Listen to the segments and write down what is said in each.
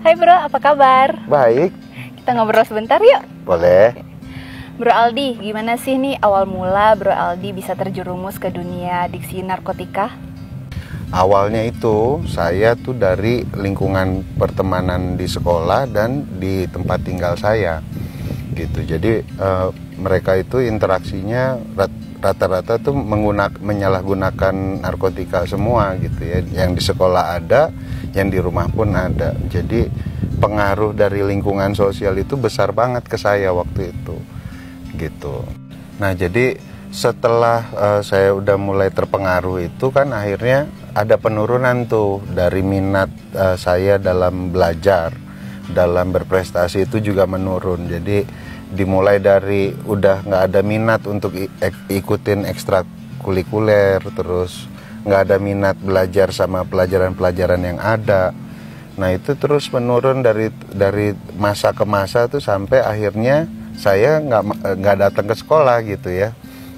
Hai bro, apa kabar? Baik. Kita ngobrol sebentar yuk. Boleh. Bro Aldi, gimana sih nih awal mula Bro Aldi bisa terjerumus ke dunia adiksi narkotika? Awalnya itu saya tuh dari lingkungan pertemanan di sekolah dan di tempat tinggal saya gitu. Jadi mereka itu interaksinya rata-rata tuh menyalahgunakan narkotika semua gitu ya. Yang di sekolah ada, yang di rumah pun ada. Jadi pengaruh dari lingkungan sosial itu besar banget ke saya waktu itu gitu. Nah jadi setelah saya udah mulai terpengaruh itu kan akhirnya ada penurunan tuh dari minat saya dalam belajar, dalam berprestasi itu juga menurun. Jadi dimulai dari udah nggak ada minat untuk ikutin ekstrakurikuler, terus nggak ada minat belajar sama pelajaran-pelajaran yang ada. Nah itu terus menurun dari masa ke masa tuh sampai akhirnya saya nggak datang ke sekolah gitu ya.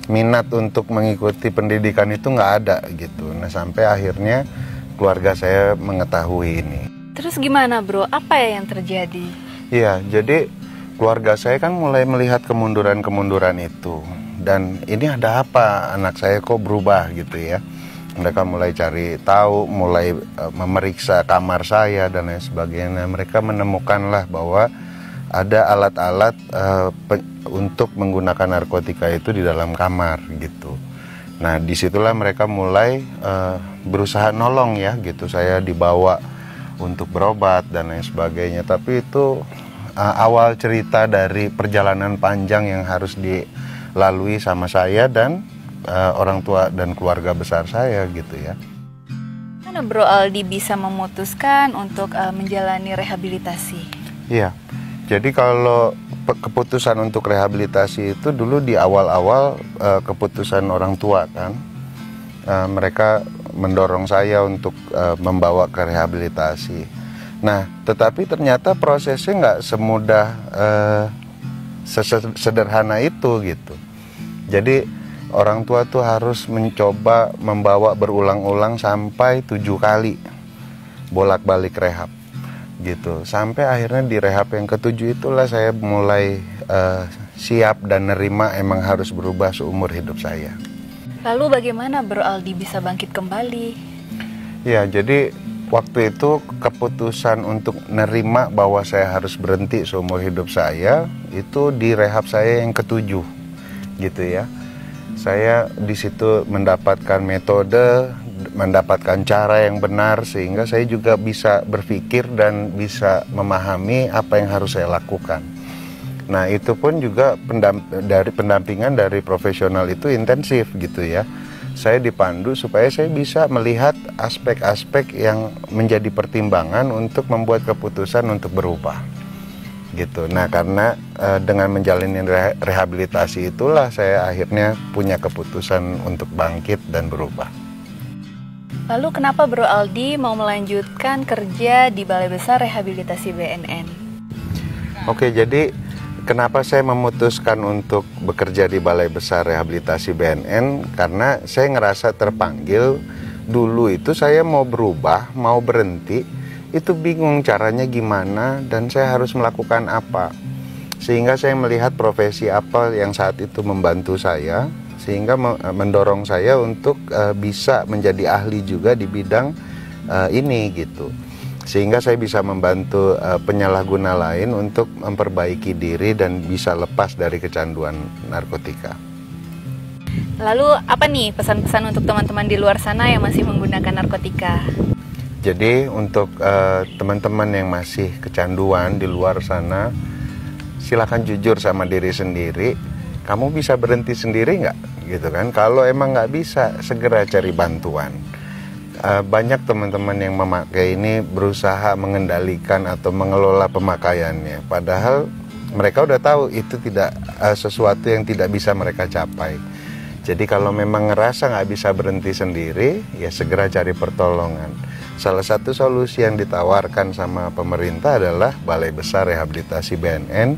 Minat untuk mengikuti pendidikan itu nggak ada gitu. Nah sampai akhirnya keluarga saya mengetahui ini. Terus gimana bro, apa ya yang terjadi? Iya, jadi keluarga saya kan mulai melihat kemunduran-kemunduran itu. Dan ini ada apa, anak saya kok berubah gitu ya. Mereka mulai cari tahu, mulai memeriksa kamar saya dan lain sebagainya. Mereka menemukanlah bahwa ada alat-alat untuk menggunakan narkotika itu di dalam kamar gitu. Nah disitulah mereka mulai berusaha nolong ya gitu. Saya dibawa untuk berobat dan lain sebagainya. Tapi itu awal cerita dari perjalanan panjang yang harus dilalui sama saya dan orang tua dan keluarga besar saya gitu ya. Mana Bro Aldi bisa memutuskan untuk menjalani rehabilitasi? Iya. Jadi kalau keputusan untuk rehabilitasi itu dulu di awal-awal keputusan orang tua kan. Mereka mendorong saya untuk membawa ke rehabilitasi. Nah, tetapi ternyata prosesnya nggak semudah sederhana itu gitu. Jadi orang tua tuh harus mencoba membawa berulang-ulang sampai 7 kali bolak-balik rehab. Gitu sampai akhirnya di rehab yang ke-7 itulah saya mulai siap dan nerima emang harus berubah seumur hidup saya. Lalu bagaimana Bro Aldi bisa bangkit kembali? Ya jadi waktu itu keputusan untuk nerima bahwa saya harus berhenti seumur hidup saya itu di rehab saya yang ke-7 gitu ya. Saya di situ mendapatkan metode, mendapatkan cara yang benar sehingga saya juga bisa berpikir dan bisa memahami apa yang harus saya lakukan. Nah itu pun juga dari pendampingan dari profesional itu intensif gitu ya. Saya dipandu supaya saya bisa melihat aspek-aspek yang menjadi pertimbangan untuk membuat keputusan untuk berubah gitu. Nah karena dengan menjalani rehabilitasi itulah saya akhirnya punya keputusan untuk bangkit dan berubah. Lalu kenapa Bro Aldi mau melanjutkan kerja di Balai Besar Rehabilitasi BNN? Oke, jadi kenapa saya memutuskan untuk bekerja di Balai Besar Rehabilitasi BNN? Karena saya ngerasa terpanggil. Dulu itu saya mau berubah, mau berhenti, itu bingung caranya gimana dan saya harus melakukan apa. Sehingga saya melihat profesi apa yang saat itu membantu saya, sehingga mendorong saya untuk bisa menjadi ahli juga di bidang ini gitu. Sehingga saya bisa membantu penyalahguna lain untuk memperbaiki diri dan bisa lepas dari kecanduan narkotika. Lalu apa nih pesan-pesan untuk teman-teman di luar sana yang masih menggunakan narkotika? Jadi untuk teman-teman yang masih kecanduan di luar sana, silakan jujur sama diri sendiri. Kamu bisa berhenti sendiri nggak? Gitu kan? Kalau emang nggak bisa, segera cari bantuan. Banyak teman-teman yang memakai ini berusaha mengendalikan atau mengelola pemakaiannya. Padahal mereka udah tahu itu tidak sesuatu yang tidak bisa mereka capai. Jadi kalau memang ngerasa nggak bisa berhenti sendiri, ya segera cari pertolongan. Salah satu solusi yang ditawarkan sama pemerintah adalah Balai Besar Rehabilitasi BNN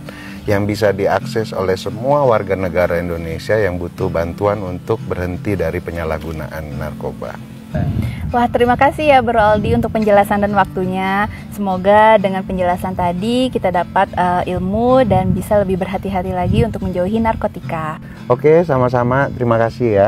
yang bisa diakses oleh semua warga negara Indonesia yang butuh bantuan untuk berhenti dari penyalahgunaan narkoba. Wah, terima kasih ya Bro Aldi untuk penjelasan dan waktunya. Semoga dengan penjelasan tadi kita dapat ilmu dan bisa lebih berhati-hati lagi untuk menjauhi narkotika. Oke, sama-sama. Terima kasih ya.